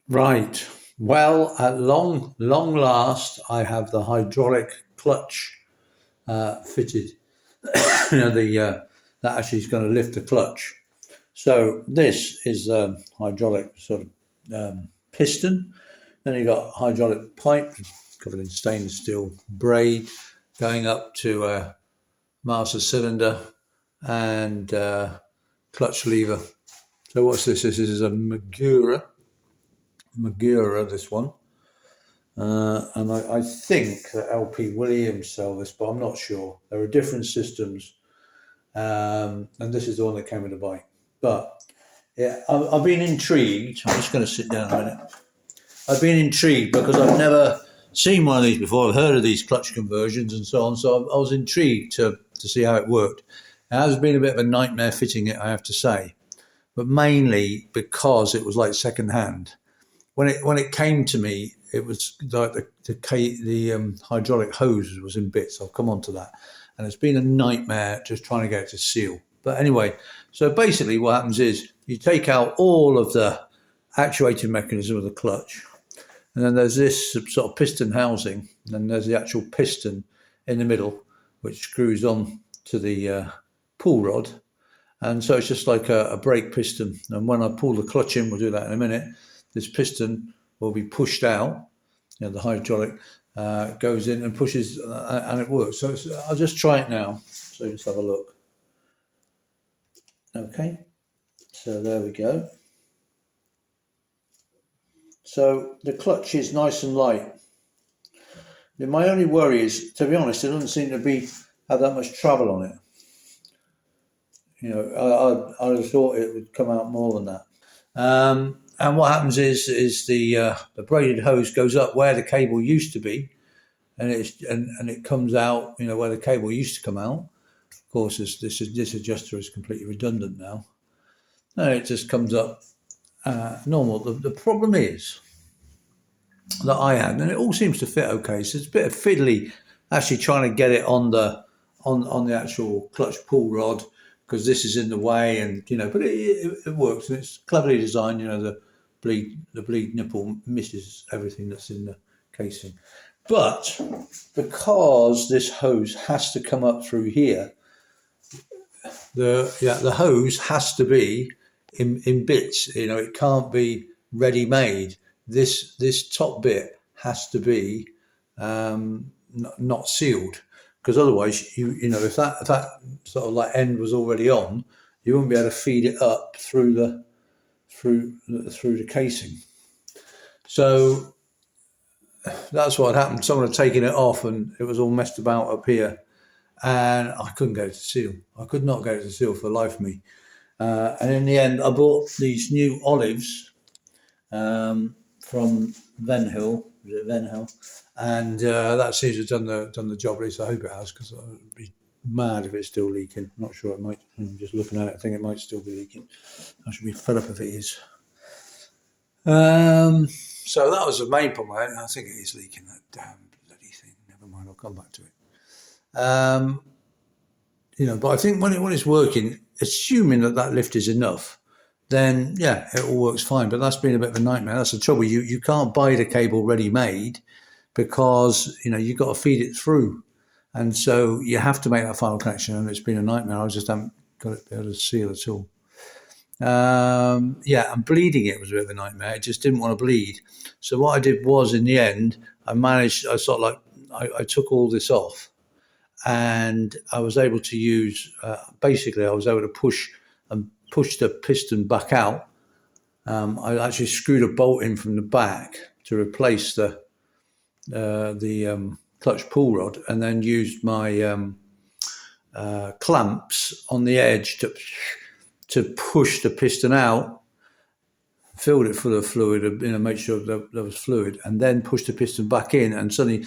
Right. Well, at long last, I have the hydraulic clutch fitted. The that actually is going to lift the clutch. So this is a hydraulic sort of piston. Then you got hydraulic pipe covered in stainless steel braid going up to a master cylinder and clutch lever. So what's this? This is a Magura, this one. And I think that LP Williams sell this, but I'm not sure. There are different systems, and this is the one that came with the bike. But yeah, I've been intrigued. I'm just going to sit down a minute. I've been intrigued because I've never seen one of these before. I've heard of these clutch conversions and so on, so I was intrigued to see how it worked. It has been a bit of a nightmare fitting it, I have to say, but mainly because it was like second hand. When it came to me, it was like the hydraulic hose was in bits. I'll come on to that, and it's been a nightmare just trying to get it to seal. But anyway, so basically, what happens is you take out all of the actuating mechanism of the clutch, and then there's this sort of piston housing, and then there's the actual piston in the middle, which screws on to the pull rod. And so it's just like a brake piston. And when I pull the clutch in, we'll do that in a minute, this piston will be pushed out. The hydraulic goes in and pushes, and it works. So I'll just try it now. So just have a look. Okay, so there we go. So the clutch is nice and light. My only worry is, to be honest, it doesn't seem to have that much travel on it. I would have thought it would come out more than that. And what happens is the braided hose goes up where the cable used to be, and it comes out, where the cable used to come out. Of course, this adjuster is completely redundant now, and it just comes up normal. The problem is that I had, and it all seems to fit okay. So it's a bit of fiddly actually trying to get it on the actual clutch pull rod, because this is in the way, and but it works, and it's cleverly designed. The bleed nipple misses everything that's in the casing, but because this hose has to come up through here, the hose has to be in bits. It can't be ready made. This top bit has to be not sealed, because otherwise if that sort of like end was already on, you wouldn't be able to feed it up through the casing. So that's what happened. Someone had taken it off and it was all messed about up here, and I couldn't get it to seal. I could not get it to seal for the life of me. And in the end, I bought these new olives from Venhill. Was it Venhill? And that seems to have done the job. At least I hope it has, because I would be mad if it's still leaking. I'm not sure it might. I'm just looking at it, I think it might still be leaking. I should be fed up if it is. So that was the main problem. I think it is leaking, that damn bloody thing. Never mind, I'll come back to it. But I think when it's working, assuming that lift is enough, then yeah, it all works fine. But that's been a bit of a nightmare. That's the trouble. You can't buy the cable ready made, because you've got to feed it through, and so you have to make that final connection. And it's been a nightmare. I just haven't got it able to seal at all. And bleeding it was a bit of a nightmare. It just didn't want to bleed. So what I did was, in the end, I took all this off, and I was able to use, basically I was able to push the piston back out. I actually screwed a bolt in from the back to replace the clutch pull rod, and then used my clamps on the edge to push the piston out, filled it full of fluid, make sure that there was fluid, and then pushed the piston back in, and suddenly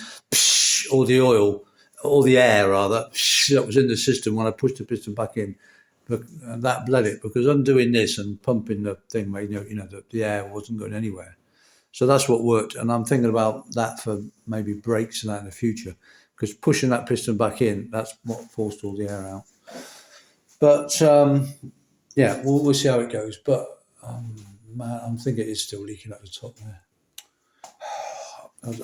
all the air that was in the system when I pushed the piston back in, that bled it, because undoing this and pumping the thing made the air wasn't going anywhere. So that's what worked, and I'm thinking about that for maybe brakes and that in the future, because pushing that piston back in, that's what forced all the air out. But yeah, we'll see how it goes. But man, I'm thinking it's still leaking at the top there.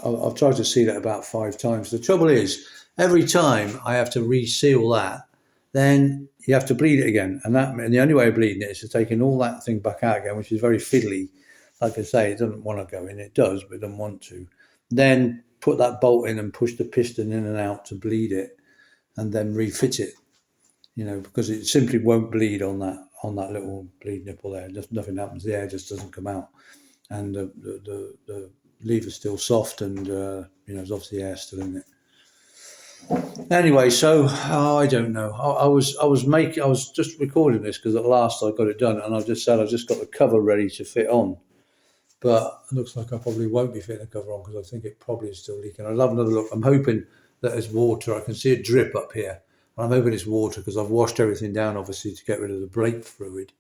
I've tried to seal it about 5 times. The trouble is, every time I have to reseal that, then you have to bleed it again. And the only way of bleeding it is to taking all that thing back out again, which is very fiddly. Like I say, it doesn't want to go in. It does, but it doesn't want to. Then put that bolt in and push the piston in and out to bleed it, and then refit it. Because it simply won't bleed on that little bleed nipple there. Just nothing happens. The air just doesn't come out, and the lever's still soft, and there's obviously air still in it. Anyway, so I don't know. I was just recording this because at last I got it done, and I just said I just got the cover ready to fit on. But it looks like I probably won't be fitting the cover on because I think it probably is still leaking. I'll have another look. I'm hoping that there's water. I can see a drip up here. I'm hoping it's water because I've washed everything down, obviously, to get rid of the brake fluid,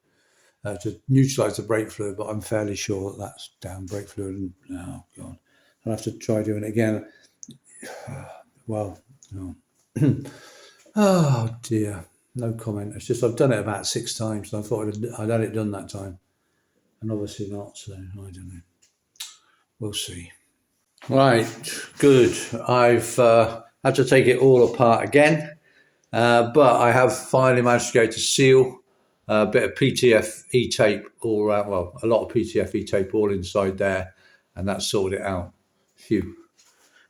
to neutralise the brake fluid, but I'm fairly sure that that's down brake fluid. And, oh, God. I'll have to try doing it again. Well, no. Oh, dear. No comment. It's just I've done it about 6 times, and I thought I'd had it done that time. And obviously not, so I don't know. We'll see. Right, good. I've had to take it all apart again. But I have finally managed to go to seal a bit of PTFE tape all around, well, a lot of PTFE tape all inside there, and that sorted it out. Phew.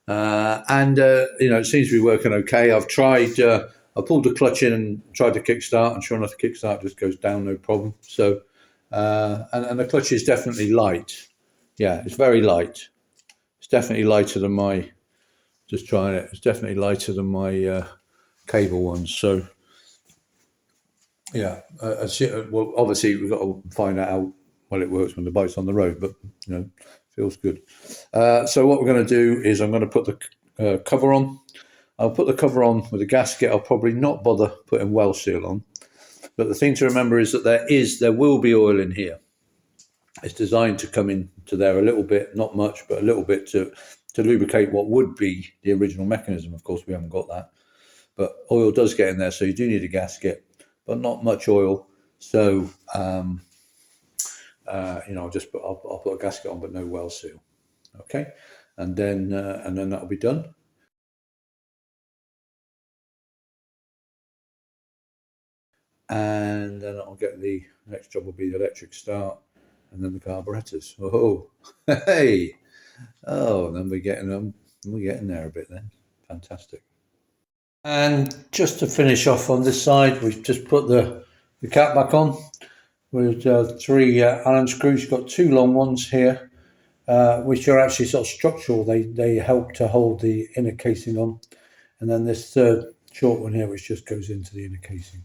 It seems to be working okay. I've tried, I pulled the clutch in and tried to kickstart, and sure enough, the kickstart just goes down, no problem. So, and the clutch is definitely light. Yeah, it's very light. It's definitely lighter than my, just trying it, it's definitely lighter than my cable ones. So yeah, well, obviously we've got to find out how well it works when the bike's on the road, but feels good. So what we're going to do is I'm going to put the cover on. I'll put the cover on with a gasket. I'll probably not bother putting well seal on, but the thing to remember is that there will be oil in here. It's designed to come into there a little bit, not much, but a little bit to lubricate what would be the original mechanism. Of course, we haven't got that. But oil does get in there, so you do need a gasket, but not much oil. So, I'll put a gasket on, but no well seal. Okay, and then that'll be done. And then I'll get the next job will be the electric start, and then the carburetors. Oh, hey, oh, then we're getting them. We're getting there a bit then. Fantastic. And just to finish off on this side, we've just put the cap back on with 3 Allen screws. You've got 2 long ones here, which are actually sort of structural. They help to hold the inner casing on. And then this third short one here, which just goes into the inner casing.